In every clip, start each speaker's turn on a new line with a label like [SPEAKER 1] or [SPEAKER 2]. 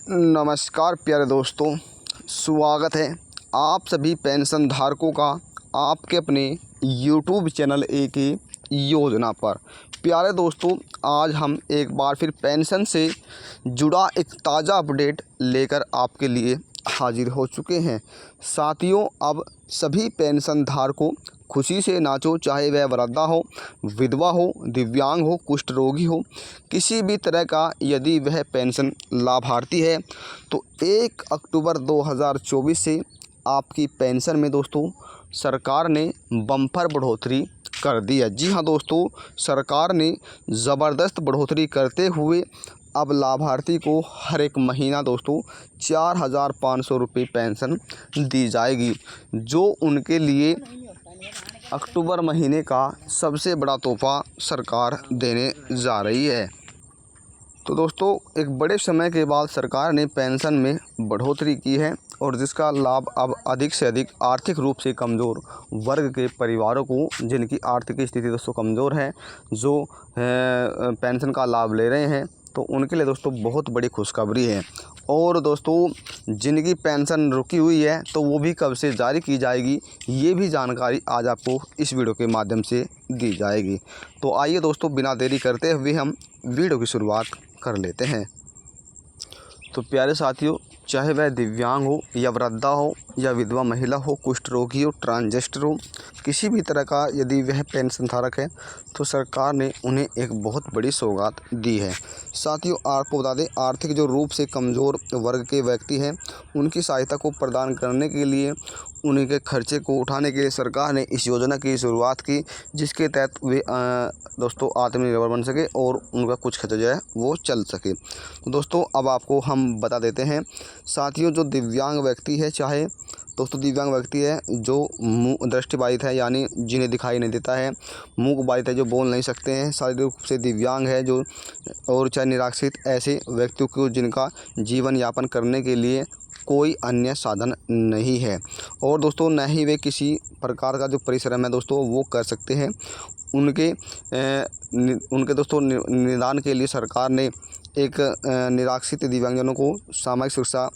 [SPEAKER 1] नमस्कार प्यारे दोस्तों, स्वागत है आप सभी पेंशन धारकों का आपके अपने YouTube चैनल एक योजना पर। प्यारे दोस्तों, आज हम एक बार फिर पेंशन से जुड़ा एक ताज़ा अपडेट लेकर आपके लिए हाजिर हो चुके हैं। साथियों, अब सभी पेंशन धारकों खुशी से नाचो, चाहे वह वृद्धा हो, विधवा हो, दिव्यांग हो, कुष्ठ रोगी हो, किसी भी तरह का यदि वह पेंशन लाभार्थी है तो 1 अक्टूबर 2024 से आपकी पेंशन में दोस्तों सरकार ने बम्पर बढ़ोतरी कर दी है। जी हाँ दोस्तों, सरकार ने ज़बरदस्त बढ़ोतरी करते हुए अब लाभार्थी को हर एक महीना दोस्तों 4,500 रुपये पेंशन दी जाएगी, जो उनके लिए अक्टूबर महीने का सबसे बड़ा तोहफ़ा सरकार देने जा रही है। तो दोस्तों, एक बड़े समय के बाद सरकार ने पेंशन में बढ़ोतरी की है और जिसका लाभ अब अधिक से अधिक आर्थिक रूप से कमज़ोर वर्ग के परिवारों को, जिनकी आर्थिक स्थिति दोस्तों कमज़ोर है, जो पेंशन का लाभ ले रहे हैं, तो उनके लिए दोस्तों बहुत बड़ी खुशखबरी है। और दोस्तों, जिनकी पेंशन रुकी हुई है तो वो भी कब से जारी की जाएगी, ये भी जानकारी आज आपको इस वीडियो के माध्यम से दी जाएगी। तो आइए दोस्तों, बिना देरी करते हुए हम वीडियो की शुरुआत कर लेते हैं। तो प्यारे साथियों, चाहे वह दिव्यांग हो या वृद्धा हो या विधवा महिला हो, कुष्ठ रोगी हो, ट्रांसजेंडर हो, किसी भी तरह का यदि वह पेंशन धारक है तो सरकार ने उन्हें एक बहुत बड़ी सौगात दी है। साथियों, आपको बता दें, आर्थिक जो रूप से कमज़ोर वर्ग के व्यक्ति हैं उनकी सहायता को प्रदान करने के लिए, उनके खर्चे को उठाने के लिए सरकार ने इस योजना की शुरुआत की, जिसके तहत वे दोस्तों आत्मनिर्भर बन सके और उनका कुछ खर्चा जो है वो चल सके। तो दोस्तों, अब आपको हम बता देते हैं। साथियों, जो दिव्यांग व्यक्ति है, चाहे दोस्तों दिव्यांग व्यक्ति है जो दृष्टिबाधित है, यानी जिन्हें दिखाई नहीं देता है, मूक बाधित है, जो बोल नहीं सकते हैं, शारीरिक रूप से दिव्यांग है जो, और चाहे निराश्रित ऐसे व्यक्तियों को जिनका जीवन यापन करने के लिए कोई अन्य साधन नहीं है, और दोस्तों न ही वे किसी प्रकार का जो परिश्रम है दोस्तों वो कर सकते हैं, उनके दोस्तों निदान के लिए सरकार ने एक निराश्रित दिव्यांगजनों को सामाजिक सुरक्षा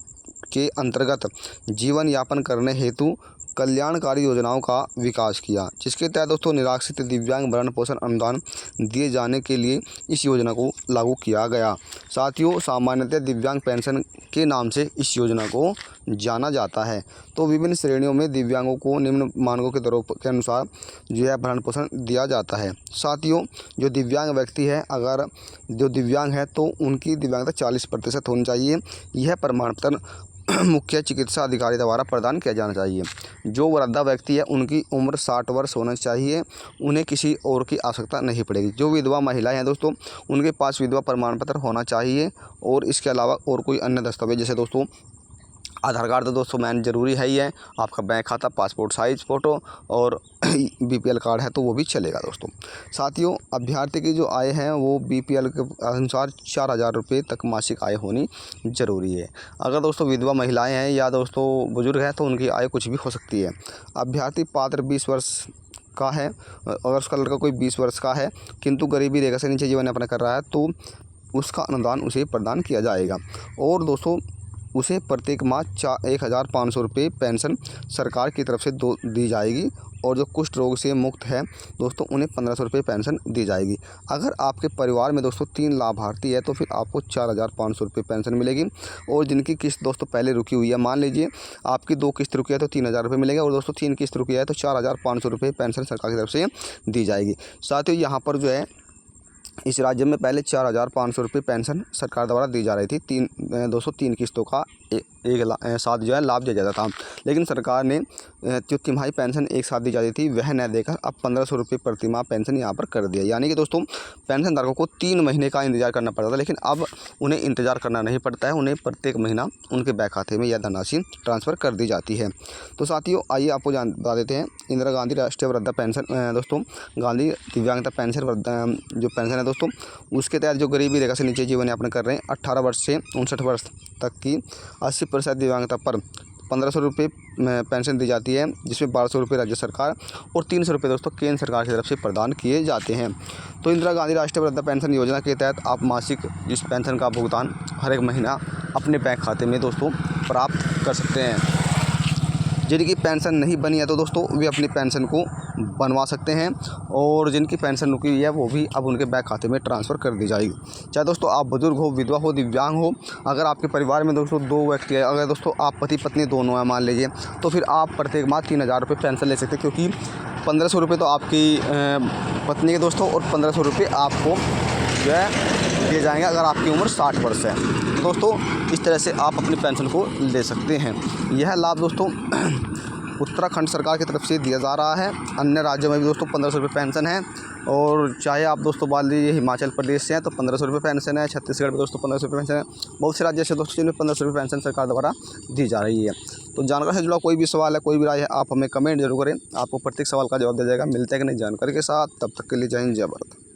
[SPEAKER 1] के अंतर्गत जीवन यापन करने हेतु कल्याणकारी योजनाओं का विकास किया, जिसके तहत दोस्तों निराश्रित दिव्यांग भरण पोषण अनुदान दिए जाने के लिए इस योजना को लागू किया गया। साथियों, सामान्यतः दिव्यांग पेंशन के नाम से इस योजना को जाना जाता है। तो विभिन्न श्रेणियों में दिव्यांगों को निम्न मानकों के दरों के अनुसार जो है भरण पोषण दिया जाता है। साथियों, जो दिव्यांग व्यक्ति है, अगर जो दिव्यांग है तो उनकी दिव्यांगता 40% होनी चाहिए। यह प्रमाण पत्र मुख्य चिकित्सा अधिकारी द्वारा प्रदान किया जाना चाहिए। जो वृद्धा व्यक्ति है उनकी उम्र 60 वर्ष होना चाहिए, उन्हें किसी और की आवश्यकता नहीं पड़ेगी। जो विधवा महिलाएं हैं दोस्तों, उनके पास विधवा प्रमाण पत्र होना चाहिए, और इसके अलावा और कोई अन्य दस्तावेज, जैसे दोस्तों आधार कार्ड तो दोस्तों मैन ज़रूरी है ही है, आपका बैंक खाता, पासपोर्ट साइज फ़ोटो और BPL कार्ड है तो वो भी चलेगा दोस्तों। साथियों, अभ्यर्थी की जो आय है वो BPL के अनुसार 4,000 रुपये तक मासिक आय होनी ज़रूरी है। अगर दोस्तों विधवा महिलाएं हैं या दोस्तों बुजुर्ग हैं तो उनकी आय कुछ भी हो सकती है। अभ्यर्थी पात्र 20 वर्ष का है, अगर उसका लड़का कोई 20 वर्ष का है किंतु गरीबी रेखा से नीचे जीवन यापन कर रहा है तो उसका अनुदान उसे प्रदान किया जाएगा, और दोस्तों उसे प्रत्येक माह 1,500 रुपये पेंशन सरकार की तरफ से दी जाएगी, और जो कुष्ठ रोग से मुक्त है दोस्तों उन्हें 1,500 रुपये पेंशन दी जाएगी। अगर आपके परिवार में दोस्तों 3 लाभार्थी है तो फिर आपको 4,500 रुपये पेंशन मिलेगी, और जिनकी किस्त दोस्तों पहले रुकी हुई है, मान लीजिए आपकी 2 किस्त रुकी है तो 3,000 रुपये मिलेगा, और दोस्तों 3 किस्त रुकी है तो 4,500 रुपये पेंशन सरकार की तरफ से दी जाएगी। साथ ही यहाँ पर जो है इस राज्य में पहले 4,500 रुपये पेंशन सरकार द्वारा दी जा रही थी, 3 किस्तों का साथ जो है लाभ दिया जाता था, लेकिन सरकार ने जो तिमाही पेंशन एक साथ दी जाती थी वह न देकर अब 1,500 रुपये प्रति माह पेंशन यहाँ पर कर दिया। यानी कि दोस्तों पेंशन धारकों को 3 महीने का इंतजार करना पड़ता था, लेकिन अब उन्हें इंतजार करना नहीं पड़ता है, उन्हें प्रत्येक महीना उनके बैंक खाते में यह धनराशि ट्रांसफ़र कर दी जाती है। तो साथियों, आइए आपको बता देते हैं इंदिरा गांधी राष्ट्रीय वृद्धा पेंशन, दोस्तों गांधी दिव्यांगता पेंशन जो पेंशन है दोस्तों, उसके तहत जो गरीबी रेखा से नीचे जीवन यापन कर रहे हैं 18 वर्ष से 59 वर्ष तक की 80% दिव्यांगता पर 1,500 रुपये पेंशन दी जाती है, जिसमें 1,200 रुपये राज्य सरकार और 300 रुपये दोस्तों केंद्र सरकार की तरफ से प्रदान किए जाते हैं। तो इंदिरा गांधी राष्ट्रीय वृद्धा पेंशन योजना के तहत आप मासिक इस पेंशन का भुगतान हर एक महीना अपने बैंक खाते में दोस्तों प्राप्त कर सकते हैं। जिनकी पेंशन नहीं बनी है तो दोस्तों वे अपनी पेंशन को बनवा सकते हैं, और जिनकी पेंशन रुकी हुई है वो भी अब उनके बैंक खाते में ट्रांसफ़र कर दी जाएगी। चाहे दोस्तों आप बुजुर्ग हो, विधवा हो, दिव्यांग हो, अगर आपके परिवार में दोस्तों 2 व्यक्ति है, अगर दोस्तों आप पति पत्नी दोनों हैं मान लीजिए, तो फिर आप प्रत्येक माह 3000 रुपये पेंशन ले सकते हैं, क्योंकि 1500 रुपये तो आपकी पत्नी के दोस्तों और 1500 रुपये आपको जो है दिए जाएंगे अगर आपकी उम्र 60 वर्ष है। तो दोस्तों इस तरह से आप अपनी पेंशन को ले सकते हैं। यह लाभ दोस्तों उत्तराखंड सरकार की तरफ से दिया जा रहा है। अन्य राज्यों में भी दोस्तों 1500 रुपये पेंशन है, और चाहे आप दोस्तों मान लीजिए हिमाचल प्रदेश से हैं तो 1500 रुपये पेंशन है, छत्तीसगढ़ में दोस्तों 1500 रुपये पेंशन है। बहुत से राज्य से दोस्तों जिनमें 1500 रुपये पेंशन सरकार द्वारा दी जा रही है। तो जानकारी से जुड़ा कोई भी सवाल है, कोई भी राय है, आप हमें कमेंट जरूर करें, आपको प्रत्येक सवाल का जवाब दिया जाएगा। मिलते हैं कि नई जानकारी के साथ, तब तक के लिए जय हिंद, जय भारत।